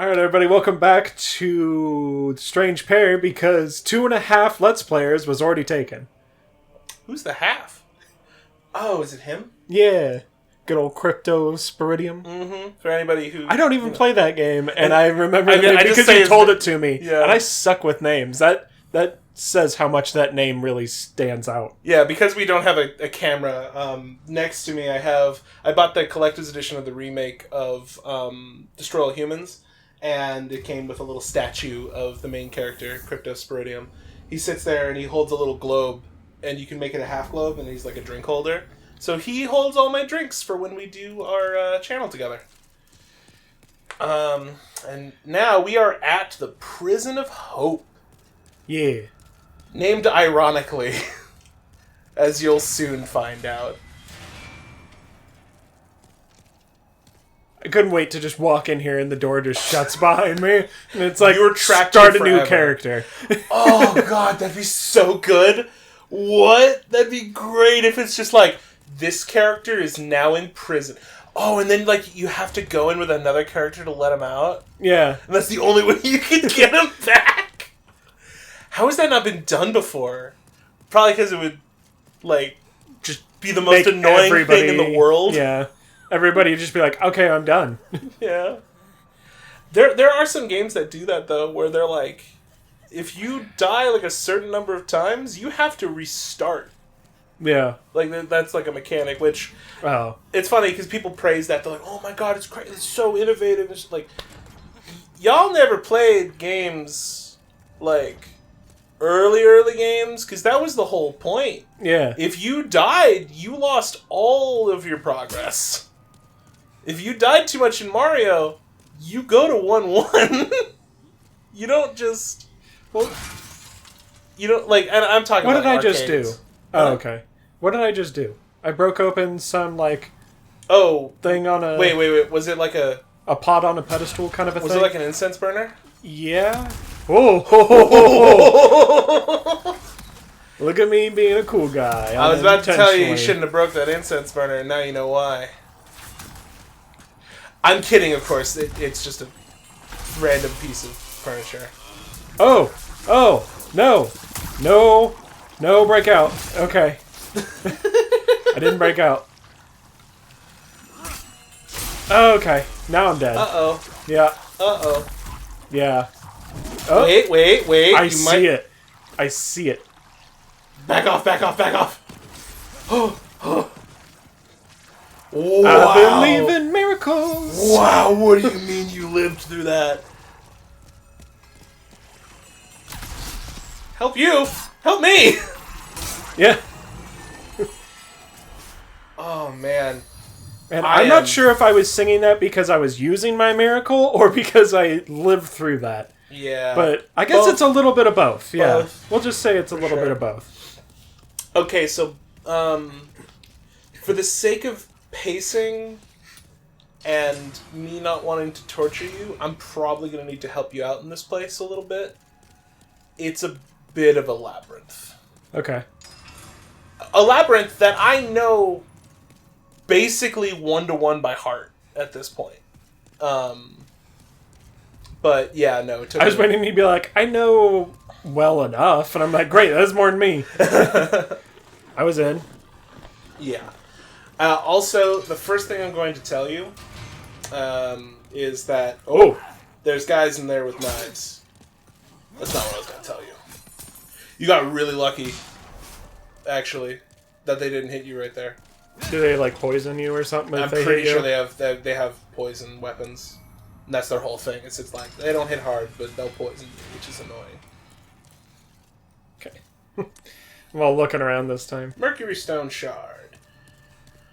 Alright everybody, welcome back to Strange Pear because 2.5 Let's Players was already taken. Who's the half? Oh, is it him? Yeah. Good old Crypto Spiridium. Mm-hmm. For anybody who... I don't even play that game, and I remember the name because you told it to me. Yeah. And I suck with names. That says how much that name really stands out. Yeah, because we don't have a camera, next to me I bought the collector's edition of the remake of Destroy All Humans, and it came with a little statue of the main character, Crypto Spiridium. He sits there and he holds a little globe, and you can make it a half globe, and he's like a drink holder. So he holds all my drinks for when we do our channel together. And now we are at the Prison of Hope. Yeah. Named ironically, as you'll soon find out. I couldn't wait to just walk in here and the door just shuts behind me. And it's like, You're trapped start a forever. new character. Oh god, that'd be so good. What? That'd be great if it's just like, this character is now in prison. Oh, and then like you have to go in with another character to let him out? Yeah. And that's the only way you can get him back? How has that not been done before? Probably because it would, like, just be the most annoying thing in the world. Yeah. Everybody would just be like, okay, I'm done. Yeah. There are some games that do that, though, where they're like, if you die, like, a certain number of times, you have to restart. Yeah. Like, that's, like, a mechanic, which... Oh. It's funny, because people praise that. They're like, oh my god, it's crazy, it's so innovative. It's like, y'all never played games, like, early games? Because that was the whole point. Yeah. If you died, you lost all of your progress. If you died too much in Mario, you go to 1-1. You don't just... Well, you don't, like, and I'm talking what about did I arcades. just do? Oh, okay. What did I just do? I broke open some, like... Oh. Thing on a... Wait. Was it like a... A pot on a pedestal kind of a thing? Was it like an incense burner? Yeah. Oh. Look at me being a cool guy. I was about to tell you shouldn't have broke that incense burner, and now you know why. I'm kidding, of course. It's just a random piece of furniture. Oh! No, break out. Okay. I didn't break out. Okay, now I'm dead. Uh-oh. Yeah. Uh-oh. Yeah. Oh. Wait. I see it. I see it. Back off. Oh. Wow. I believe in miracles. Wow, what do you mean you lived through that? Help you! Help me! Yeah. Oh, man. And I'm not sure if I was singing that because I was using my miracle or because I lived through that. Yeah. But I guess it's a little bit of both. Yeah. Both. We'll just say it's a little bit of both. Okay, so, for the sake of pacing and me not wanting to torture you, I'm probably going to need to help you out in this place a little bit. It's a bit of a labyrinth. Okay. A labyrinth that I know basically 1-to-1 by heart at this point. But yeah, no. I was waiting to be like, I know well enough, and I'm like, great, that's more than me. I was in. Yeah. Also, the first thing I'm going to tell you is that there's guys in there with knives. That's not what I was going to tell you. You got really lucky, actually, that they didn't hit you right there. Do they like poison you or something? I'm pretty sure they have poison weapons. And that's their whole thing. It's like they don't hit hard, but they'll poison you, which is annoying. Okay. Well, looking around this time. Mercury Stone Shard.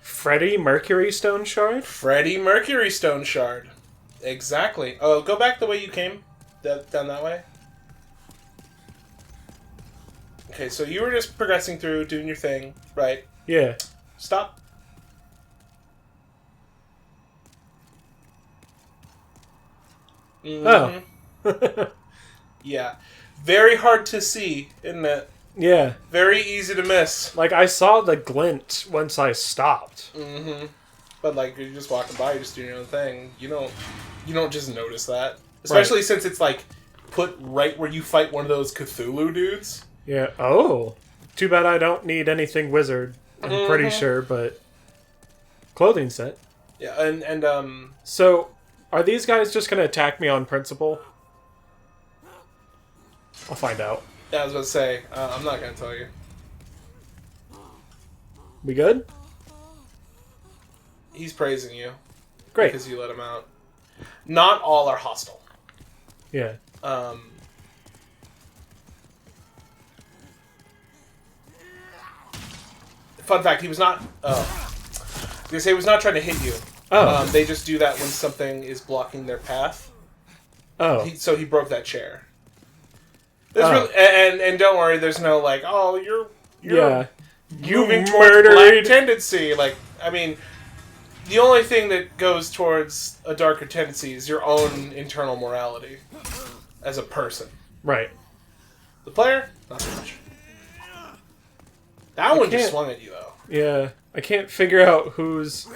Freddie Mercury Stone Shard? Freddie Mercury Stone Shard. Exactly. Oh, go back the way you came. Down that way. Okay, so you were just progressing through, doing your thing, right? Yeah. Stop. Mm-hmm. Oh. Yeah. Very hard to see, isn't it? Yeah. Very easy to miss. Like, I saw the glint once I stopped. Mm-hmm. But, like, you're just walking by, you're just doing your own thing. You don't just notice that. Especially since it's, like, put right where you fight one of those Cthulhu dudes. Yeah. Oh. Too bad I don't need anything wizard. I'm pretty sure, but... Clothing set. Yeah, and So, are these guys just going to attack me on principle? I'll find out. Yeah, I was about to say, I'm not going to tell you. We good? He's praising you. Great. Because you let him out. Not all are hostile. Yeah. Fun fact, he was not... I was going to say, he was not trying to hit you. Oh. They just do that when something is blocking their path. Oh. So he broke that chair. Really, and don't worry, there's no like, oh, you're yeah. moving You towards murdered black tendency. Like, I mean, the only thing that goes towards a darker tendency is your own internal morality as a person. Right. The player, not so much. That one just swung at you though. Yeah. I can't figure out who's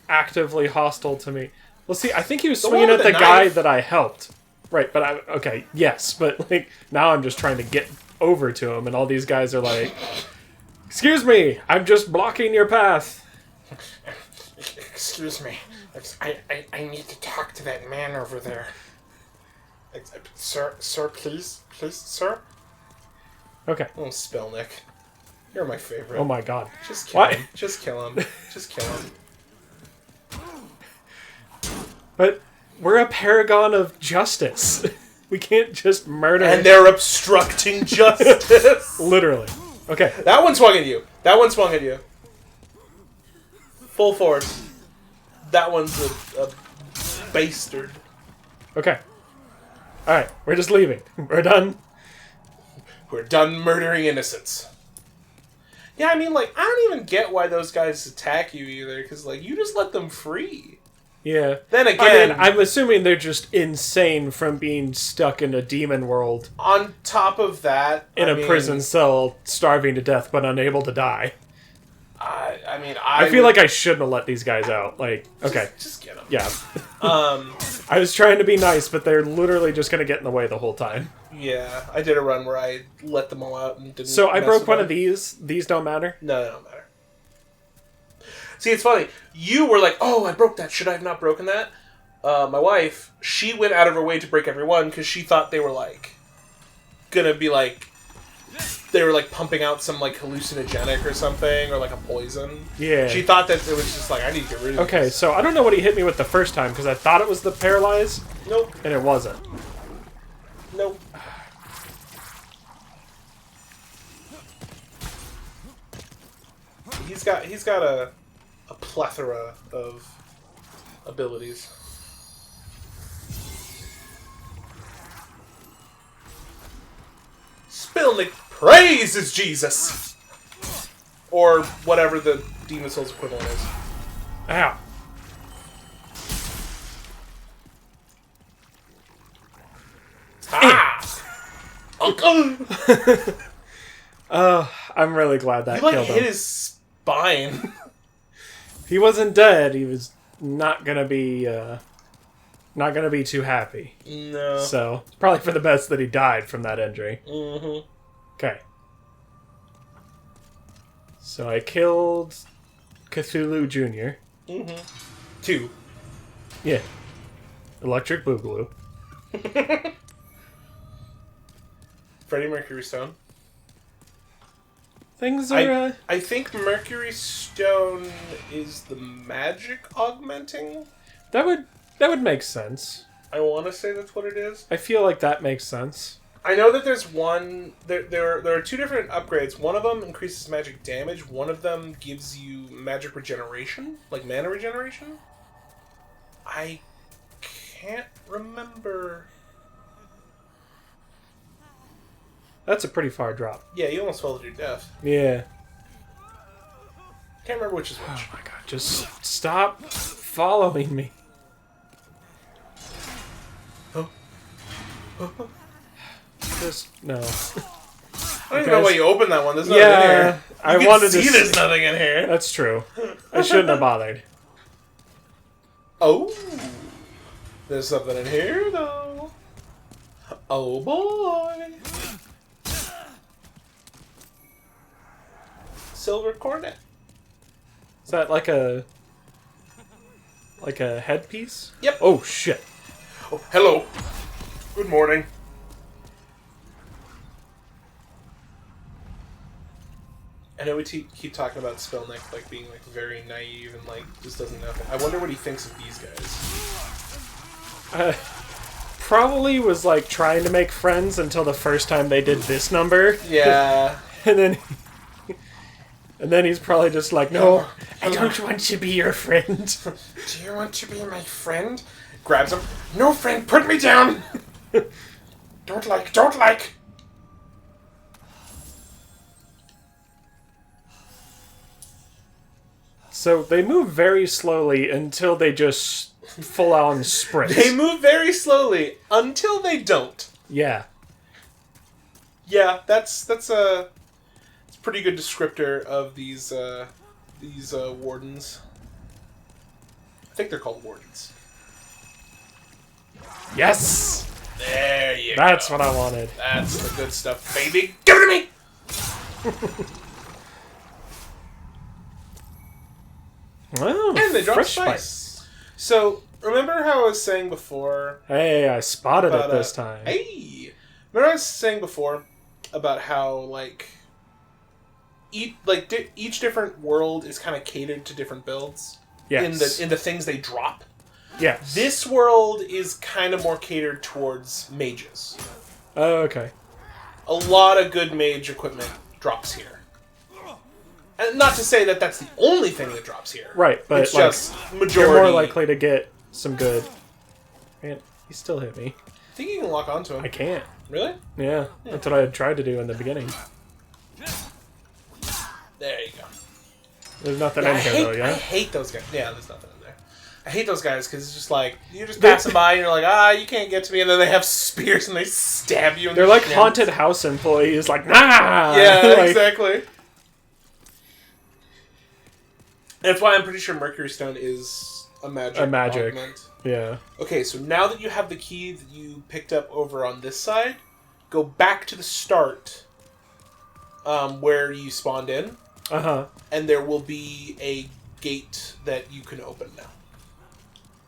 actively hostile to me. Well, see, I think he was swinging at the guy that I helped. Right, but okay, yes, but like now I'm just trying to get over to him, and all these guys are like, "Excuse me, I'm just blocking your path." Excuse me, I need to talk to that man over there. Sir, please, sir. Okay. Oh, Spil'nik, you're my favorite. Oh my god. Just kill him. Just kill him. Just kill him. But we're a paragon of justice. We can't just murder... And they're obstructing justice! Literally. Okay. That one swung at you. That one swung at you. Full force. That one's a bastard. Okay. Alright, we're just leaving. We're done. We're done murdering innocents. Yeah, I mean, like, I don't even get why those guys attack you either, because, like, you just let them free. Yeah. Then again... I mean, I'm assuming they're just insane from being stuck in a demon world. On top of that... In a prison cell, starving to death, but unable to die. I feel like I shouldn't have let these guys out. Like, okay. Just get them. Yeah. I was trying to be nice, but they're literally just going to get in the way the whole time. Yeah, I did a run where I let them all out and didn't... So I broke one of these. These don't matter? No, they don't matter. See, it's funny. You were like, oh, I broke that. Should I have not broken that? My wife, she went out of her way to break every one because she thought they were, like, gonna be, like... They were, like, pumping out some, like, hallucinogenic or something, or, like, a poison. Yeah. She thought that it was just, like, I need to get rid of Okay, this. so I don't know what he hit me with the first time, because I thought it was the paralyze. Nope. And it wasn't. Nope. He's got a plethora of abilities. Spil'nik praises Jesus! Or whatever the Demon Souls equivalent is. Ow. Ah! I'm really glad that You, like, killed hit him. his spine. He wasn't dead. He was not gonna be too happy. No. So it's probably for the best that he died from that injury. Mm-hmm. Okay. So I killed Cthulhu Jr. Mm-hmm. 2. Yeah. Electric Boogaloo. Freddie Mercury Stone. Things are... I think Mercury Stone is the magic augmenting. That would make sense. I want to say that's what it is. I feel like that makes sense. I know that there's one... There are 2 different upgrades. One of them increases magic damage. One of them gives you magic regeneration. Like mana regeneration. I can't remember... That's a pretty far drop. Yeah, you almost fell to your death. Yeah. Can't remember which is which. Oh my god, just stop following me. Oh. Just, no. I don't even know why you opened that one. There's nothing in here. I You wanted can see to there's nothing in here. That's true. I shouldn't have bothered. Oh. There's something in here, though. Oh boy! Silver cornet. Is that like a headpiece? Yep. Oh shit. Oh, hello. Good morning. I know we keep talking about Spil'nik like being like very naive and like just doesn't know. I wonder what he thinks of these guys. Probably was like trying to make friends until the first time they did this number. Yeah. and then he's probably just like, no, I don't want to be your friend. Do you want to be my friend? Grabs him. No, friend, put me down. Don't like. So they move very slowly until they just full on sprint. They move very slowly until they don't. Yeah. Yeah, that's a pretty good descriptor of these wardens. I think they're called wardens. Yes! There you That's go. what I wanted. That's the good stuff, baby. Give it to me! Well, And they drop fresh spice. So, remember how I was saying before... Hey, I spotted about, it this time. Hey! Remember I was saying before about how, like... each different world is kind of catered to different builds? Yes. In the things they drop? Yes. This world is kind of more catered towards mages. Oh, okay. A lot of good mage equipment drops here. And not to say that that's the only thing that drops here. Right, but it's like, just majority. you're more likely to get some good... Man, he still hit me. I think you can lock onto him. I can't. Really? Yeah, that's what I had tried to do in the beginning. There you go. There's nothing in here, though, I yeah? hate those guys. Yeah, there's nothing in there. I hate those guys because it's just like, you're just passing by and you're like, you can't get to me. And then they have spears and they stab you. They're like haunted house employees, like, nah! Yeah, like, exactly. That's why I'm pretty sure Mercury Stone is a magic augment. Yeah. Okay, so now that you have the key that you picked up over on this side, go back to the start where you spawned in. Uh-huh. And there will be a gate that you can open now.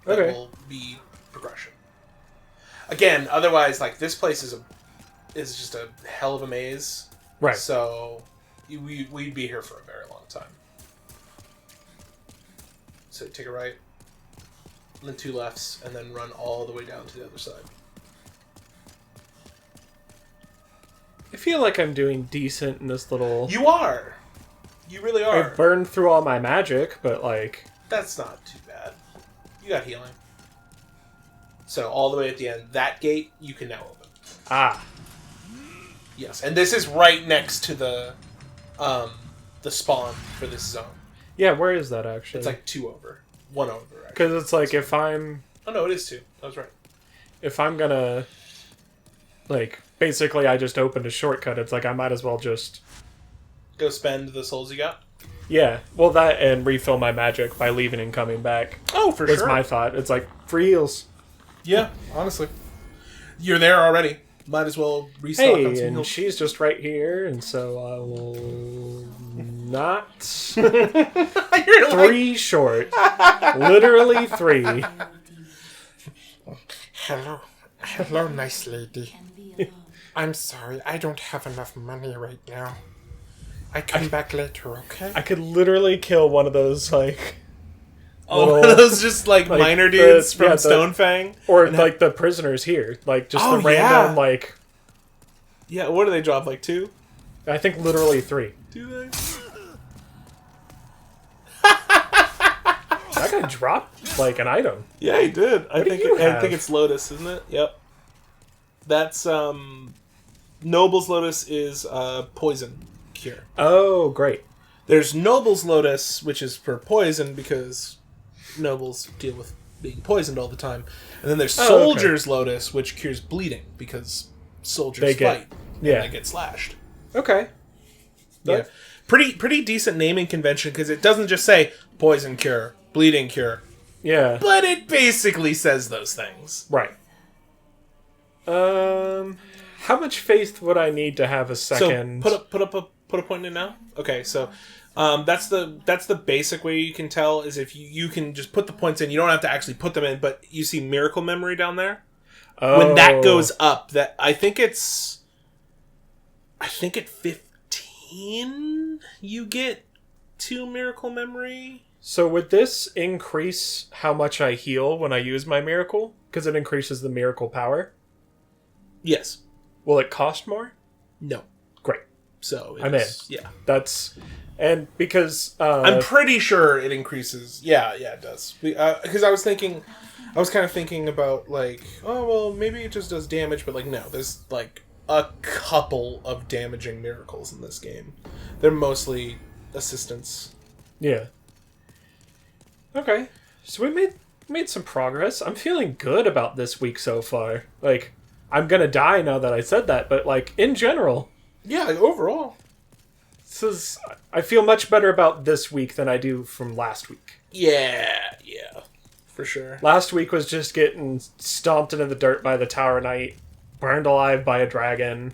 That Okay. will be progression. Again, otherwise, like, this place is just a hell of a maze. Right. So, we'd be here for a very long time. So, take a right, and then 2 lefts, and then run all the way down to the other side. I feel like I'm doing decent in this little... You are! You really I are. burned through all my magic, but, like... That's not too bad. You got healing. So, all the way at the end, that gate, you can now open. Ah. Yes, and this is right next to the spawn for this zone. Yeah, where is that, actually? It's like 2 over. 1 over, actually. Because it's like, if I'm... Oh, no, it is 2. I was right. If I'm gonna... Like, basically I just opened a shortcut. It's like, I might as well just... Go spend the souls you got? Yeah. Well, that and refill my magic by leaving and coming back. Oh, for was sure. my thought. It's like, free heals. Yeah, honestly. You're there already. Might as well restock on Hey, some and heals. she's just right here, and so I will not... You're 3 short. Literally 3. Hello. Hello, nice lady. I'm sorry, I don't have enough money right now. I come back later, okay? I could literally kill one of those, like... Oh, little- those just like minor the- dudes from yeah, the- Stonefang? Or, And like, the prisoners here. Like, just Oh, the random, yeah. like... Yeah, what do they drop? Like 2? I think literally 3. Do they? That guy dropped, like, an item. Yeah, he did. I do think you I have? think it's Lotus, isn't it? Yep. That's Noble's Lotus is poison cure. Oh, great. There's Noble's Lotus, which is for poison because nobles deal with being poisoned all the time. And then there's Oh, okay. Soldier's Lotus, which cures bleeding because soldiers They get- fight yeah. and they get slashed. Okay. Yeah. Pretty decent naming convention because it doesn't just say poison cure, bleeding cure, Yeah. but it basically says those things. Right. How much faith would I need to have a second? So put a point in it now. Okay, so that's the basic way you can tell is if you can just put the points in. You don't have to actually put them in, but you see miracle memory down there. Oh. When that goes up, that I think at 15 you get 2 miracle memory. So would this increase how much I heal when I use my miracle? Because it increases the miracle power? Yes. Will it cost more? No. Great. So I'm in. Yeah. That's... And because... I'm pretty sure it increases. Yeah, it does. Because I was kind of thinking about, like, oh, well, maybe it just does damage, but, like, no. There's, like, a couple of damaging miracles in this game. They're mostly assistance. Yeah. Okay. So we made some progress. I'm feeling good about this week so far. Like, I'm gonna die now that I said that, but, like, in general... Yeah, like, overall. I feel much better about this week than I do from last week. Yeah, for sure. Last week was just getting stomped into the dirt by the Tower Knight, burned alive by a dragon,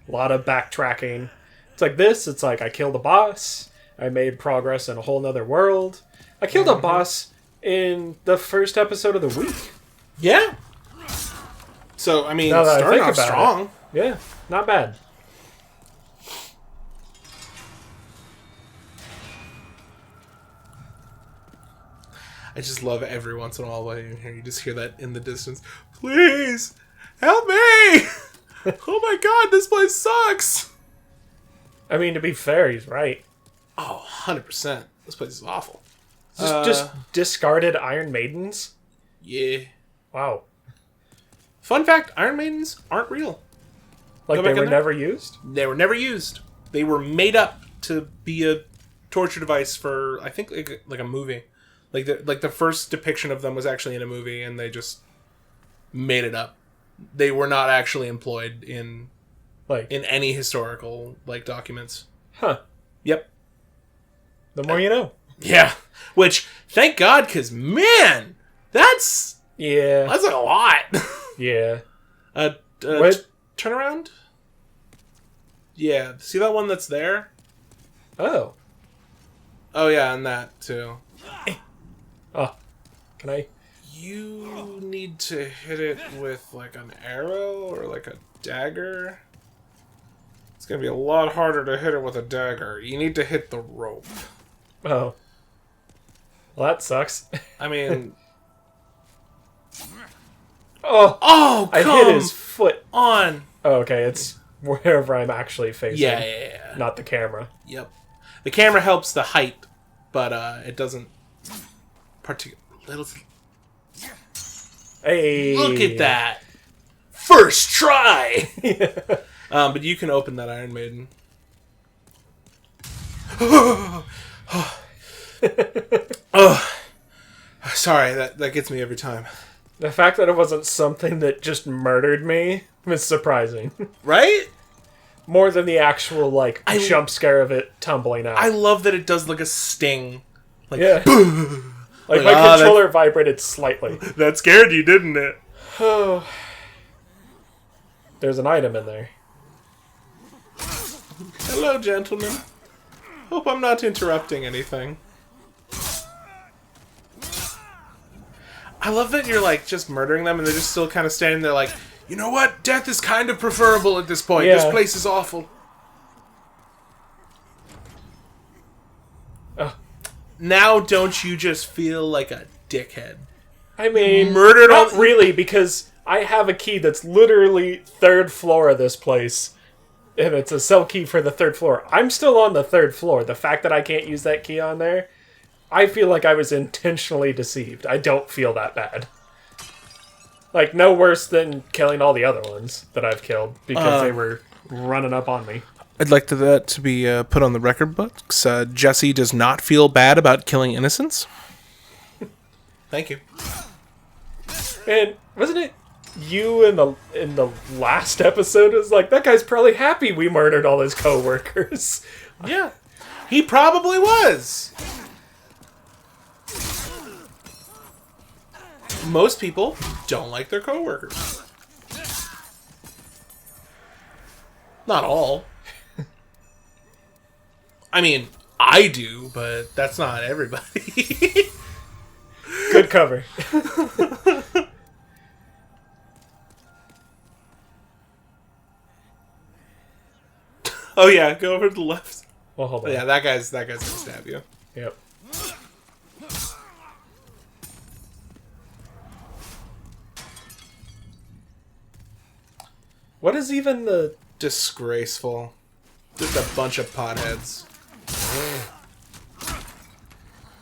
a lot of backtracking. It's like this, it's like I killed a boss, I made progress in a whole nother world. I killed a boss in the first episode of the week. Yeah. So, I mean, Now that I starting think off about strong. it. Yeah, not bad. I just love it every once in a while when you just hear that in the distance. Please, help me! Oh my god, this place sucks! I mean, to be fair, he's right. Oh, 100%. This place is awful. Just discarded Iron Maidens? Yeah. Wow. Fun fact, Iron Maidens aren't real. Like they were never used? They were never used. They were made up to be a torture device for, I think, like a movie. Like the first depiction of them was actually in a movie, and they just made it up. They were not actually employed in any historical documents. Huh. Yep. The more you know. Yeah. Which, thank God, because man, that's like a lot. Yeah. What? Turn around. Yeah. See that one that's there? Oh. Oh yeah, and that too. Oh, can I? You need to hit it with like an arrow or like a dagger. It's gonna be a lot harder to hit it with a dagger. You need to hit the rope. Oh. Well, that sucks. I mean... Oh, I hit his foot. On. Oh, okay, it's wherever I'm actually facing. Yeah. Not the camera. Yep. The camera helps the height, but it doesn't... Hey! Look at that! First try! But you can open that Iron Maiden. Oh, sorry, that gets me every time. The fact that it wasn't something that just murdered me was surprising. Right? More than the actual, jump scare of it tumbling out. I love that it does, a sting. Yeah. My controller vibrated slightly. That scared you, didn't it? Oh. There's an item in there. Hello, gentlemen. Hope I'm not interrupting anything. I love that you're, just murdering them and they're just still kind of standing there you know what? Death is kind of preferable at this point. Yeah. This place is awful. Now don't you just feel like a dickhead? I mean, murdered not really, because I have a key that's literally 3rd floor of this place. And it's a cell key for the 3rd floor. I'm still on the 3rd floor. The fact that I can't use that key on there, I feel like I was intentionally deceived. I don't feel that bad. No worse than killing all the other ones that I've killed because they were running up on me. I'd like that to be put on the record books. Jessee does not feel bad about killing innocents. Thank you. And wasn't it you in the last episode was that guy's probably happy we murdered all his coworkers? Yeah, he probably was. Most people don't like their coworkers. Not all. I mean, I do, but that's not everybody. Good cover. Oh yeah, go over to the left. Well, hold on. Yeah, that guy's gonna stab you. Yep. What is even the... Disgraceful. Just a bunch of potheads.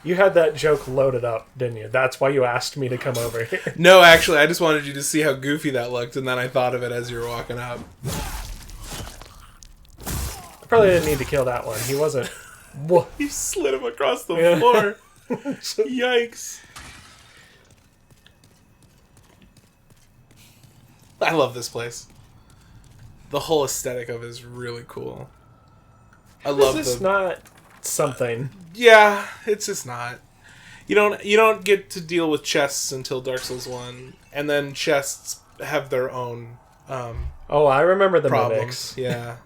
You had that joke loaded up, didn't you? That's why you asked me to come over here. No, actually, I just wanted you to see how goofy that looked, and then I thought of it as you were walking up. I probably didn't need to kill that one. He wasn't... What? You slid him across the floor. Yikes. I love this place. The whole aesthetic of it is really cool. I love this not something. Yeah, it's just not. You don't get to deal with chests until Dark Souls 1, and then chests have their own Oh, I remember the problems. mimics. Yeah.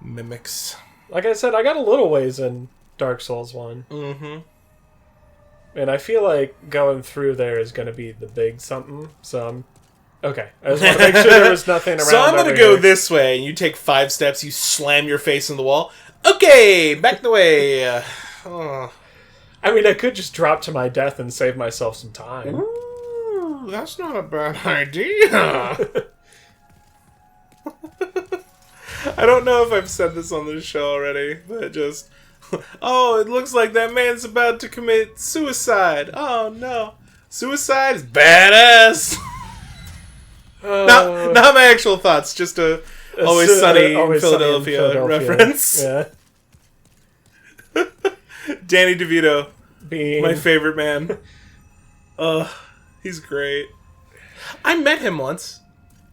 Mimics. Like I said, I got a little ways in Dark Souls 1. Mm-hmm. And I feel like going through there is going to be the big something, so I'm... Okay, I just want to make sure there was nothing around. So I'm going to over go here. this way, and you take 5 steps, you slam your face in the wall. Okay, back the way. Oh. I mean, I could just drop to my death and save myself some time. Ooh, that's not a bad idea. I don't know if I've said this on this show already, but just... Oh, it looks like that man's about to commit suicide. Oh, no. Suicide is badass. Not my actual thoughts, just a Always Sunny in Philadelphia reference. Yeah. Danny DeVito, Being... my favorite man. He's great. I met him once.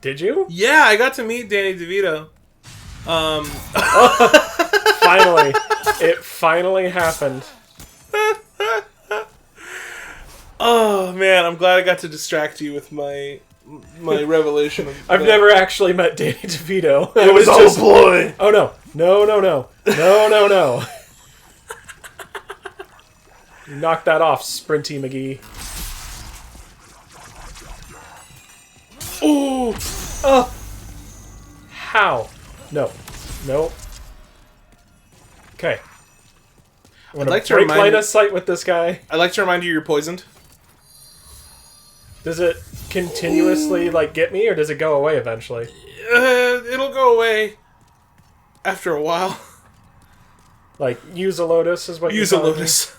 Did you? Yeah, I got to meet Danny DeVito. Finally. It finally happened. Oh, man, I'm glad I got to distract you with my revelation. I've never actually met Danny DeVito. It was just... a ploy. Oh, no. No. You knocked that off, Sprinty McGee. Ooh. Oh! How? No. Okay. I'm gonna like to break remind line you- of sight with this guy. I'd like to remind you you're poisoned. Does it continuously, get me, or does it go away eventually? It'll go away after a while. Use a lotus is what you Use a lotus.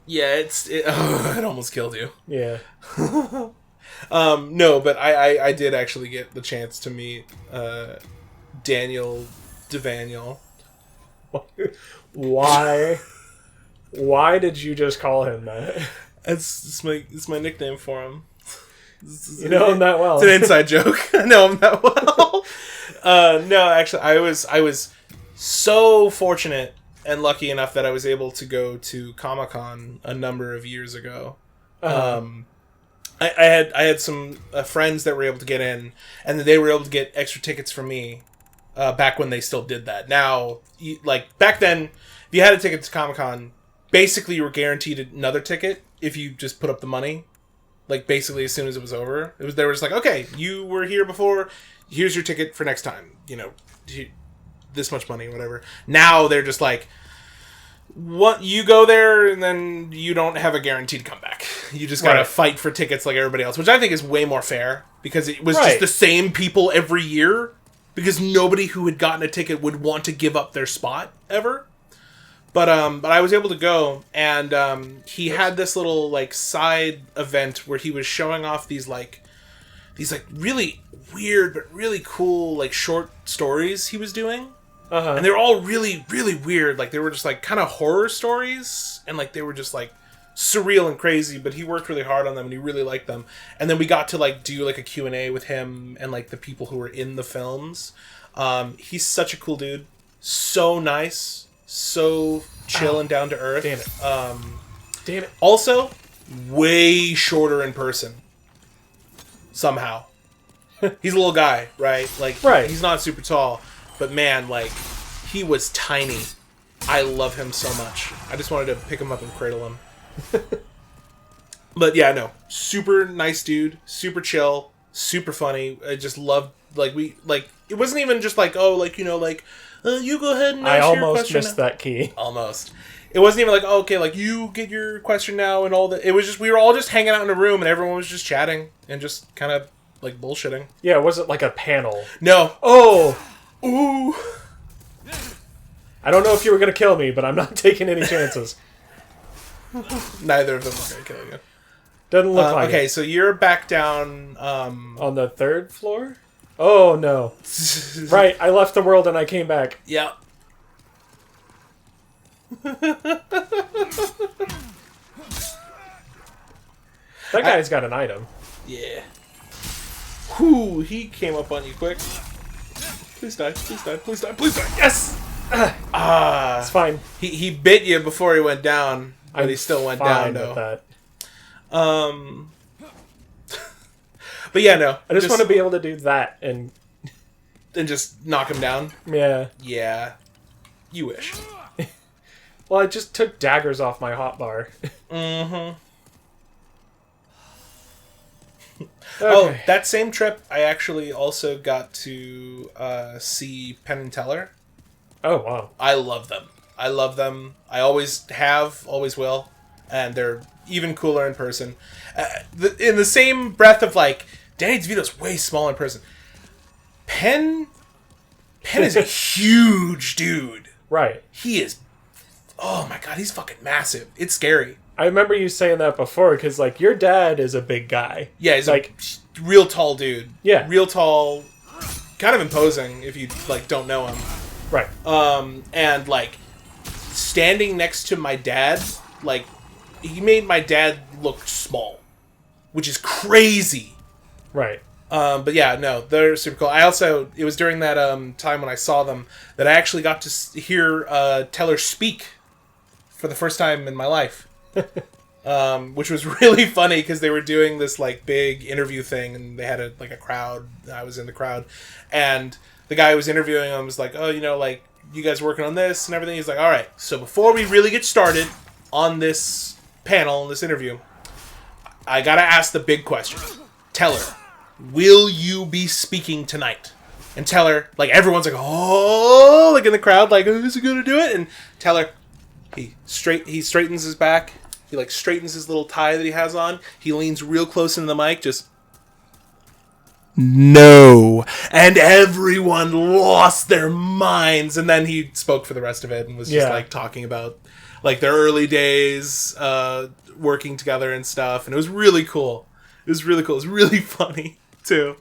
Yeah, it almost killed you. Yeah. No, but I did actually get the chance to meet Daniel Devaniel. Why? Why did you just call him that? It's my nickname for him. You know him that well. It's an inside joke. I know him that well. No, actually, I was so fortunate and lucky enough that I was able to go to Comic-Con a number of years ago. Uh-huh. I had some friends that were able to get in, and they were able to get extra tickets from me back when they still did that. Now, back then, if you had a ticket to Comic-Con, basically you were guaranteed another ticket if you just put up the money. Basically as soon as it was over. They were just like, okay, you were here before, here's your ticket for next time. This much money, whatever. Now they're just like, what, you go there and then you don't have a guaranteed comeback. You just gotta fight for tickets like everybody else, which I think is way more fair because it was just the same people every year because nobody who had gotten a ticket would want to give up their spot ever. But I was able to go, and he had this little side event where he was showing off these really weird but really cool short stories he was doing. Uh-huh. And they were all really, really weird. They were just kind of horror stories, and they were just surreal and crazy. But he worked really hard on them, and he really liked them. And then we got to do a Q&A with him and the people who were in the films. He's such a cool dude, so nice, so chill and down to earth. Damn it! Damn it! Also, way shorter in person. somehow. He's a little guy, right? Like, Right. he's not super tall, but man, like, he was tiny. I love him so much. I just wanted to pick him up and cradle him. But yeah, no, super nice dude, super chill, super funny. I just loved, like, it wasn't even just like, oh, like, you know, like, you go ahead and ask I your almost question missed now. that key. Almost. It wasn't even like, oh, okay, like, you get your question now and all that. It was just, we were all just hanging out in a room and everyone was just chatting and just kind of, like, bullshitting. Yeah, it wasn't like a panel. No. Oh! Ooh. I don't know if you were going to kill me, but I'm not taking any chances. Neither of them are going to kill you. Doesn't look like okay, it. so you're back down, On the 3rd floor? Oh, no. Right, I left the world and I came back. Yeah. That guy's got an item. Yeah. Whew, he came up on you quick. Please die, please die, please die, please die. Yes! Ah. It's fine. He bit you before he went down, but he still went down, fine though. with that. But yeah, no. I just want to be able to do that and... And just knock him down? Yeah. Yeah. You wish. Well, I just took daggers off my hotbar. Mm-hmm. Okay. Oh, that same trip, I actually also got to see Penn and Teller. Oh, wow. I love them. I love them. I always have, always will. And they're even cooler in person. In the same breath of, like, Danny DeVito's way smaller in person. Penn is a huge dude. Right. He is... Oh my god, he's fucking massive. It's scary. I remember you saying that before, because, like, your dad is a big guy. Yeah, he's like a real tall dude. Yeah. Real tall, kind of imposing if you, like, don't know him. Right. And, like, standing next to my dad, like, he made my dad look small, which is crazy. Right. But yeah, no, they're super cool. I also, it was during that time when I saw them that I actually got to hear Teller speak for the first time in my life. Which was really funny because they were doing this like big interview thing and they had a crowd. I was in the crowd and the guy who was interviewing him was like, oh, you know, like, you guys working on this and everything. He's like, all right, so before we really get started on this panel, this interview, I gotta ask the big question. Teller, will you be speaking tonight? And Teller, like, everyone's like, oh, like in the crowd, like, who's he gonna do it? And Teller, he straightens his back. He, like, straightens his little tie that he has on. He leans real close into the mic, just... No. And everyone lost their minds. And then he spoke for the rest of it and was just, like, talking about, like, their early days working together and stuff. And it was really cool. It was really cool. It was really funny, too.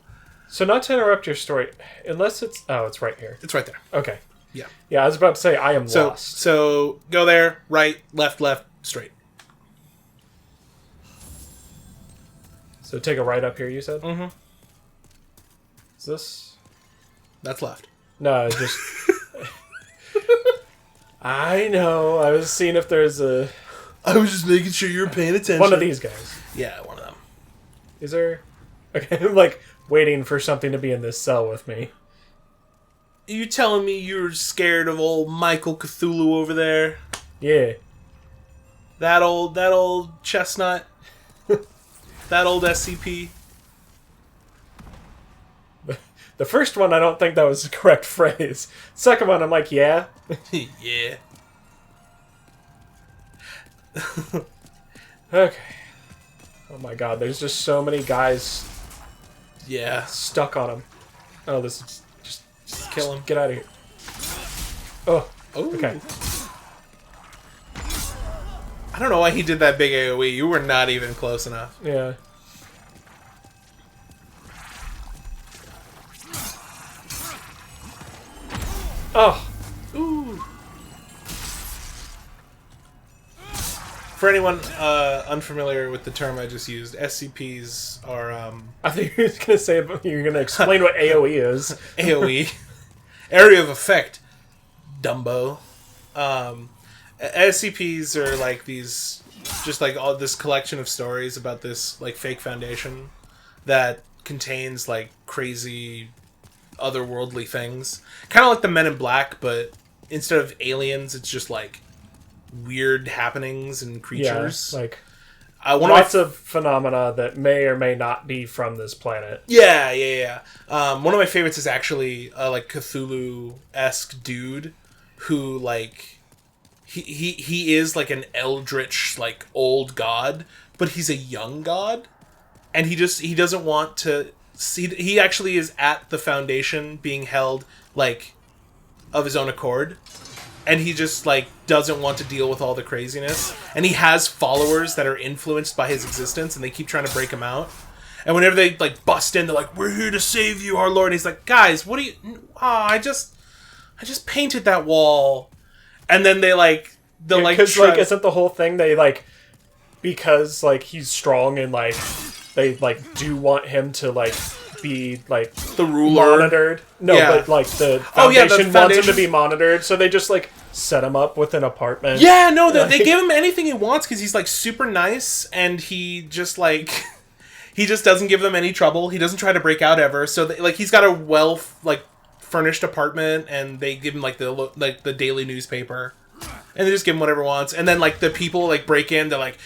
So not to interrupt your story, unless it's... Oh, it's right here. It's right there. Okay. Yeah. Yeah, I was about to say, I am lost. So go there, right, left, straight. So take a right up here, you said? Mm-hmm. Is this... That's left. No, just... I know. I was seeing if there's a... I was just making sure you were paying attention. One of these guys. Yeah, one of them. Is there... Okay, I'm like waiting for something to be in this cell with me. You telling me you're scared of old Michael Cthulhu over there? Yeah. That old chestnut? That old SCP? The first one, I don't think that was the correct phrase. Second one, I'm like, yeah. Yeah. Okay. Oh my god, there's just so many guys Yeah. stuck on him. Oh, this is... Just kill him. Get out of here. Oh, Ooh. okay. I don't know why he did that big AoE. You were not even close enough. Yeah. Oh. Ooh. For anyone unfamiliar with the term I just used, SCPs are I think you were going to say, you're going to explain what AoE is. AoE. Area of Effect. Dumbo. SCPs are like these, just like all this collection of stories about this like fake foundation that contains like crazy otherworldly things, kind of like the Men in Black, but instead of aliens, it's just like weird happenings and creatures. Yeah, like lots of phenomena that may or may not be from this planet. Yeah. One of my favorites is actually like Cthulhu-esque dude who like he is like an eldritch like old god, but he's a young god, and he doesn't want to see. He actually is at the foundation being held like of his own accord. And he just, like, doesn't want to deal with all the craziness. And he has followers that are influenced by his existence, and they keep trying to break him out. And whenever they, like, bust in, they're like, "We're here to save you, our Lord." And he's like, "Guys, what do you... I just painted that wall." And then they, like... Because, like, isn't the whole thing they, like... Because, like, he's strong and, like... They, like, do want him to, like... be like the ruler monitored. No, yeah. But like the foundation wants him to be monitored, so they just like set him up with an apartment. Yeah, no, they give him anything he wants because he's like super nice, and he just like he just doesn't give them any trouble. He doesn't try to break out ever. So like he's got a well like furnished apartment, and they give him like the daily newspaper, and they just give him whatever he wants. And then like the people like break in, they're like,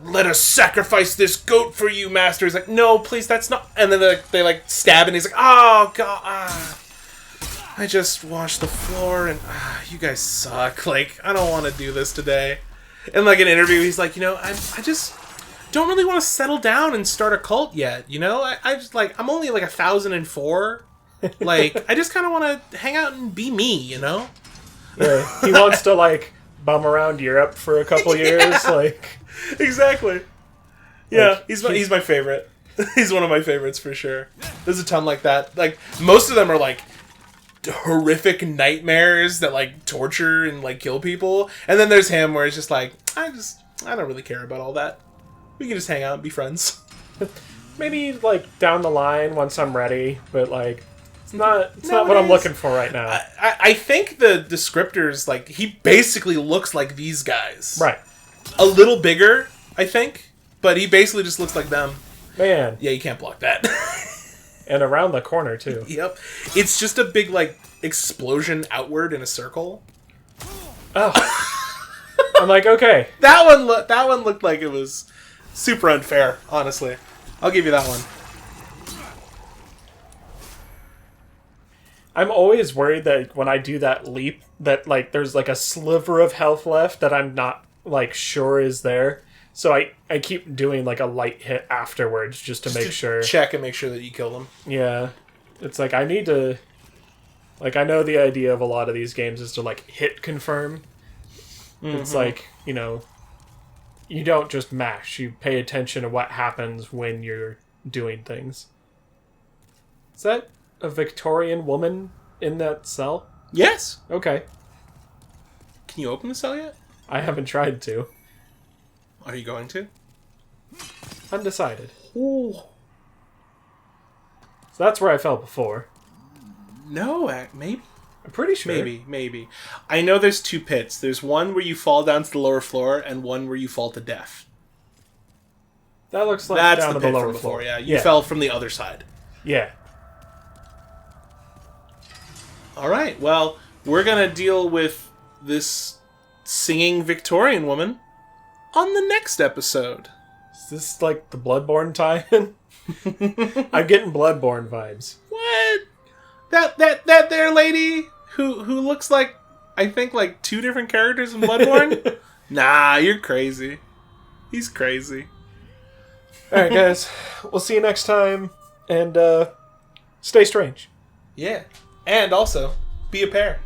"Let us sacrifice this goat for you, master." He's like, "No, please, that's not..." And then they like stab, and he's like, "Oh, God, I just washed the floor, and you guys suck. Like, I don't want to do this today." And like an interview, he's like, I just don't really want to settle down and start a cult yet. I just like, I'm only like 1,004. Like, I just kind of want to hang out and be me, Yeah, he wants to like bum around Europe for a couple years, like. Exactly. Yeah, like, he's my favorite. He's one of my favorites for sure. There's a ton like that. Like most of them are like horrific nightmares that like torture and like kill people. And then there's him where it's just like, I don't really care about all that. We can just hang out and be friends. Maybe like down the line once I'm ready, but like it's not what I'm looking for right now. I think the descriptors, like, he basically looks like these guys. Right. A little bigger, I think, but he basically just looks like them. Man. Yeah, you can't block that. And around the corner, too. Yep. It's just a big, like, explosion outward in a circle. Oh. I'm like, okay. That one looked like it was super unfair, honestly. I'll give you that one. I'm always worried that when I do that leap, that, like, there's, like, a sliver of health left that I'm not, like, sure is there. So I keep doing, like, a light hit afterwards just to make sure. Check and make sure that you kill them. Yeah. It's like, I need to... Like, I know the idea of a lot of these games is to, like, hit confirm. Mm-hmm. It's like, you don't just mash. You pay attention to what happens when you're doing things. Is that a Victorian woman in that cell? Yes. Okay. Can you open the cell yet? I haven't tried to. Are you going to? Undecided. Ooh. So that's where I fell before. No, maybe. I'm pretty sure. Maybe. I know there's two pits. There's one where you fall down to the lower floor, and one where you fall to death. That looks like that's down the to the pit lower from before. floor. Yeah, you fell from the other side. Yeah. All right. Well, we're gonna deal with this singing Victorian woman on the next episode. Is this like the Bloodborne tie-in? I'm getting Bloodborne vibes. What? That there lady who looks like, I think, like 2 different characters in Bloodborne? Nah, you're crazy. He's crazy. Alright, guys. We'll see you next time. And, stay strange. Yeah. And also, be a pair.